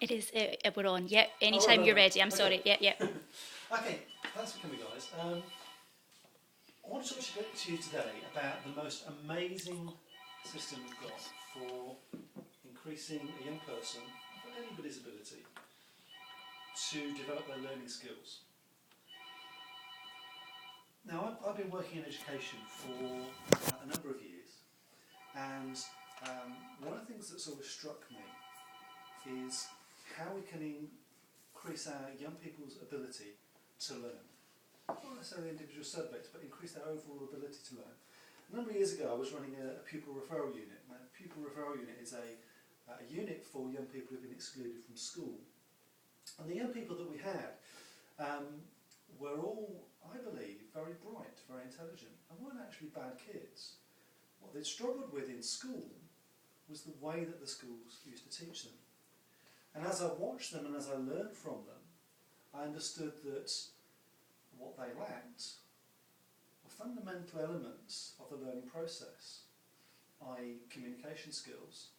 It is, we're on. Yep, Oh, anytime right, you're right. ready. I'm Okay. sorry. Yep, yep. Okay, thanks for coming, guys. I want to talk to you today about the most amazing system we've got for increasing a young person, of anybody's ability, to develop their learning skills. Now, I've been working in education for a number of years, and one of the things that's always struck me is how we can increase our young people's ability to learn. Not necessarily individual subjects, but increase their overall ability to learn. A number of years ago I was running a pupil referral unit. Now, a pupil referral unit is a unit for young people who've been excluded from school. And the young people that we had were all, I believe, very bright, very intelligent, and weren't actually bad kids. What they'd struggled with in school was the way that the schools used to teach them. And as I watched them and as I learned from them, I understood that what they lacked were fundamental elements of the learning process, i.e. communication skills,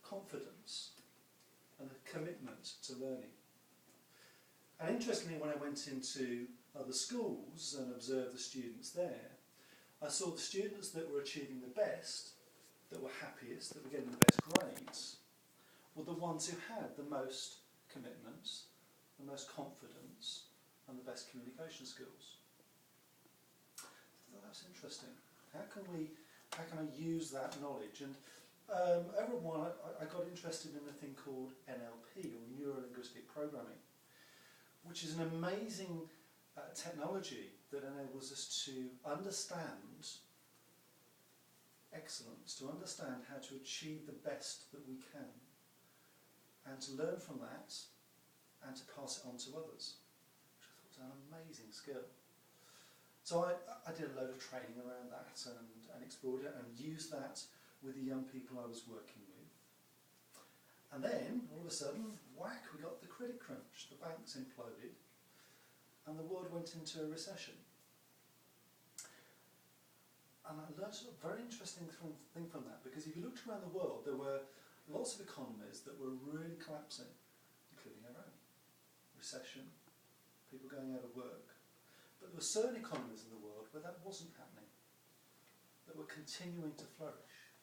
confidence, and a commitment to learning. And interestingly, when I went into other schools and observed the students there, I saw the students that were achieving the best, that were happiest, that were getting the best grades, were the ones who had the most commitments, the most confidence, and the best communication skills. I thought that's interesting. How can I use that knowledge? And over a while I got interested in a thing called NLP, or Neuro-Linguistic Programming, which is an amazing technology that enables us to understand excellence, to understand how to achieve the best that we can, and to learn from that and to pass it on to others, which I thought was an amazing skill. So I did a load of training around that and explored it and used that with the young people I was working with. And then, all of a sudden, whack, we got the credit crunch. The banks imploded and the world went into a recession. And I learned a very interesting thing from that, because if you looked around the world, there were lots of economies that were really collapsing, including our own. Recession, people going out of work. But there were certain economies in the world where that wasn't happening, that were continuing to flourish.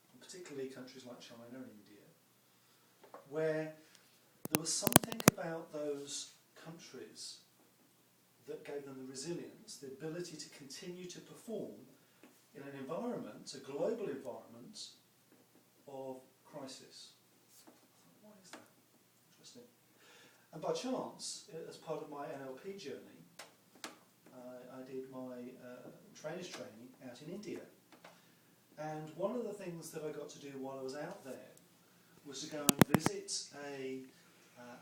And particularly countries like China and India, where there was something about those countries that gave them the resilience, the ability to continue to perform in an environment, a global environment, of crisis. I thought, what is that? Interesting. And by chance, as part of my NLP journey, I did my trainer's training out in India. And one of the things that I got to do while I was out there was to go and visit a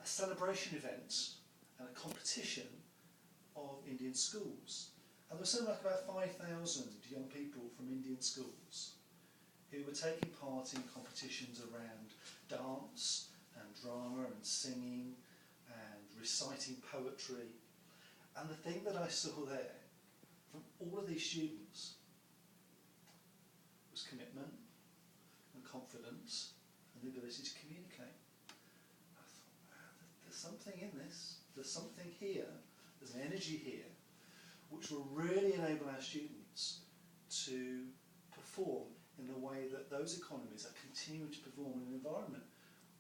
celebration event and a competition of Indian schools. And there was something like about 5,000 young people from Indian schools who were taking part in competitions around dance and drama and singing and reciting poetry. And the thing that I saw there from all of these students was commitment and confidence and the ability to communicate. I thought, wow, there's something in this, there's something here, there's an energy here which will really enable our students to perform in the way that those economies are continuing to perform in an environment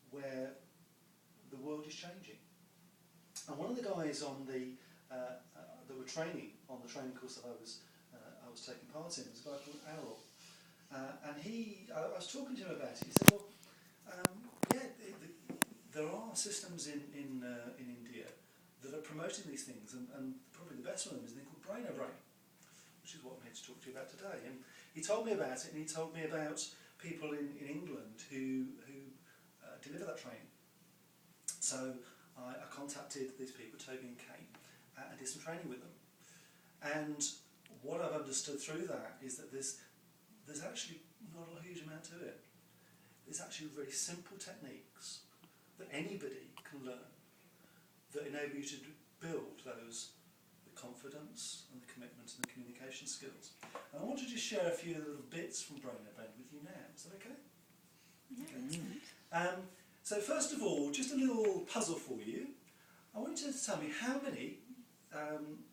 where the world is changing. And one of the guys on the that were training on the training course that I was taking part in was a guy called Errol, and I was talking to him about it. He said, "Well, there are systems in India that are promoting these things, and probably the best one of them is a thing called Brain Brain, which is what I'm here to talk to you about today." And he told me about it, and he told me about people in England who deliver that training. So I contacted these people, Toby and Kate, and did some training with them. And what I've understood through that is that there's actually not a huge amount to it. There's actually really simple techniques that anybody can learn that enable you to build the confidence and the commitment and the communication skills. And I want to just share a few little bits from Brain with you now. Is that okay? Yeah. Okay. So first of all, just a little puzzle for you. I want you to tell me how many,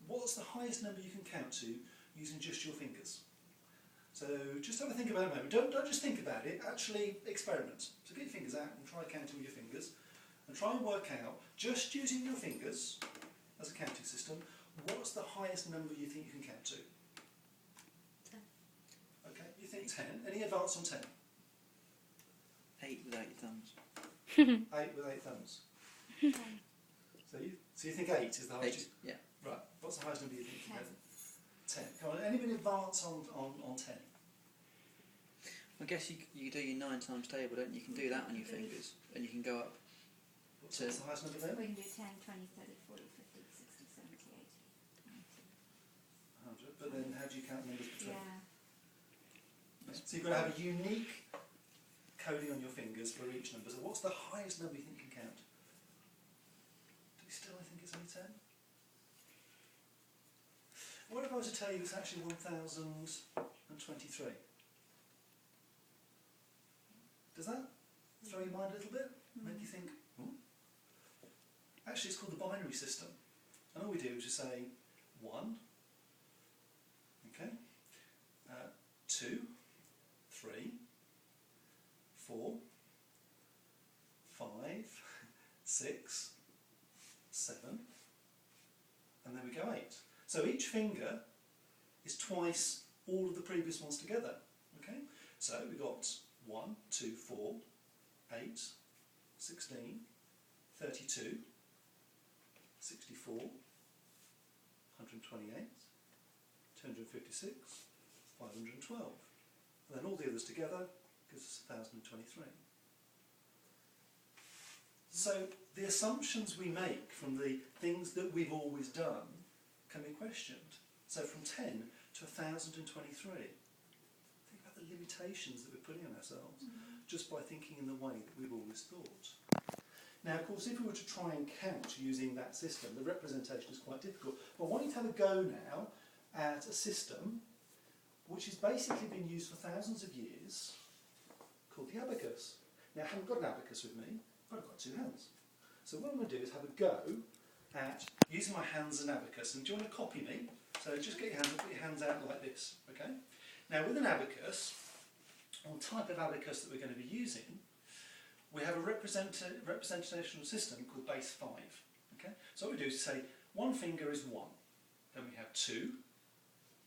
what's the highest number you can count to using just your fingers. So just have a think about it a moment. Don't just think about it, actually experiment. So get your fingers out and try counting with your fingers. And try and work out, just using your fingers as a counting system, what's the highest number you think you can count to? 10. Okay, you think 10. Any advance on 10? 8 with 8 thumbs. 8 with 8 thumbs. So you think 8 is the highest? 8, yeah. Right, what's the highest number you think you 10. can? 10. Come on, anybody advance on 10? I guess you do your 9 times table, don't you? You can do that on your fingers, and you can go up. What's the highest number there? We can do 10, 20, 30, 40, 50, 60, 70, 80, 100. But then how do you count numbers 90. between? Yeah. So you've got to have a unique coding on your fingers for each number. So what's the highest number you think you can count? Do you still think it's only 10? What if I was to tell you it's actually 1023? Does that throw your mind a little bit? Make you think, Actually, it's called the binary system. And all we do is just say 1, okay, 2, 3, 4, 5, 6, 7, and then we go 8. So each finger is twice all of the previous ones together. Okay? So we got 1, 2, 4, 8, 16, 32, 64, 128, 256, 512. And then all the others together gives us 1023. So the assumptions we make from the things that we've always done can be questioned. So from 10 to 1023. Think about the limitations that we're putting on ourselves just by thinking in the way that we've always thought. Now, of course, if we were to try and count using that system, the representation is quite difficult. But I want you to have a go now at a system which has basically been used for thousands of years, called the abacus. Now, I haven't got an abacus with me, but I've got 2 hands. So what I'm going to do is have a go at using my hands as an abacus. And do you want to copy me? So just get your hands, put your hands out like this, okay? Now, with an abacus, or type of abacus that we're going to be using, we have a representational system called base 5. Okay? So what we do is say 1 finger is 1, then we have 2,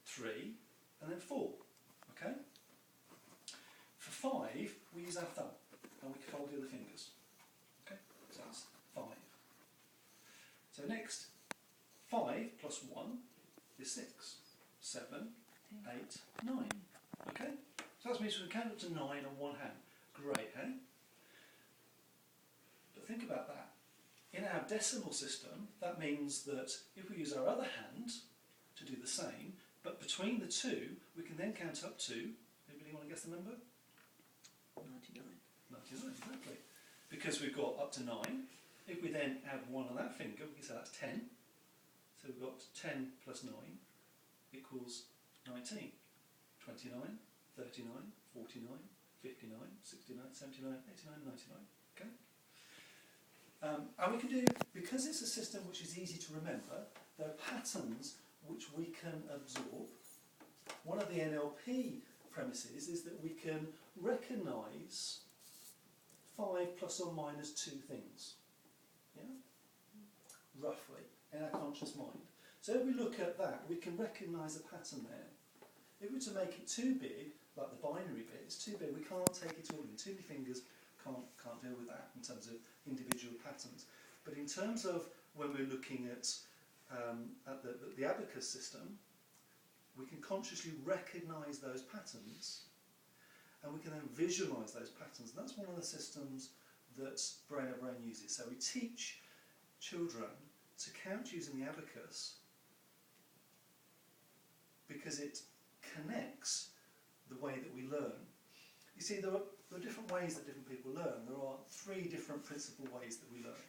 3, and then 4. Okay? For 5, we use our thumb, and we fold the other fingers. Okay? So that's 5. So next, 5 plus 1 is 6, 7, 8, 9. Okay? So that means we can count up to 9 on one hand. Great, eh? But think about that. In our decimal system, that means that if we use our other hand to do the same, but between the two, we can then count up to, anybody want to guess the number? 99. 99, exactly. Because we've got up to 9. If we then add 1 on that finger, we can say that's 10. So we've got 10 plus 9 equals 19. 29, 39, 49, 59, 69, 79, 89, 99. Okay? And we can do, because it's a system which is easy to remember, there are patterns which we can absorb. One of the NLP premises is that we can recognise 5 plus or minus 2 things. Yeah? Roughly, in our conscious mind. So if we look at that, we can recognise a pattern there. If we were to make it too big, like the binary bit, it's too big, we can't take it all in. Too many fingers can't deal with that in terms of individual patterns. But in terms of when we're looking at the abacus system, we can consciously recognise those patterns, and we can then visualise those patterns. And that's one of the systems that Brain of Brain uses. So we teach children to count using the abacus because it connects the way that we learn. You see, there are different ways that different people learn. There are 3 different principal ways that we learn.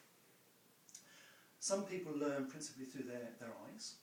Some people learn principally through their eyes.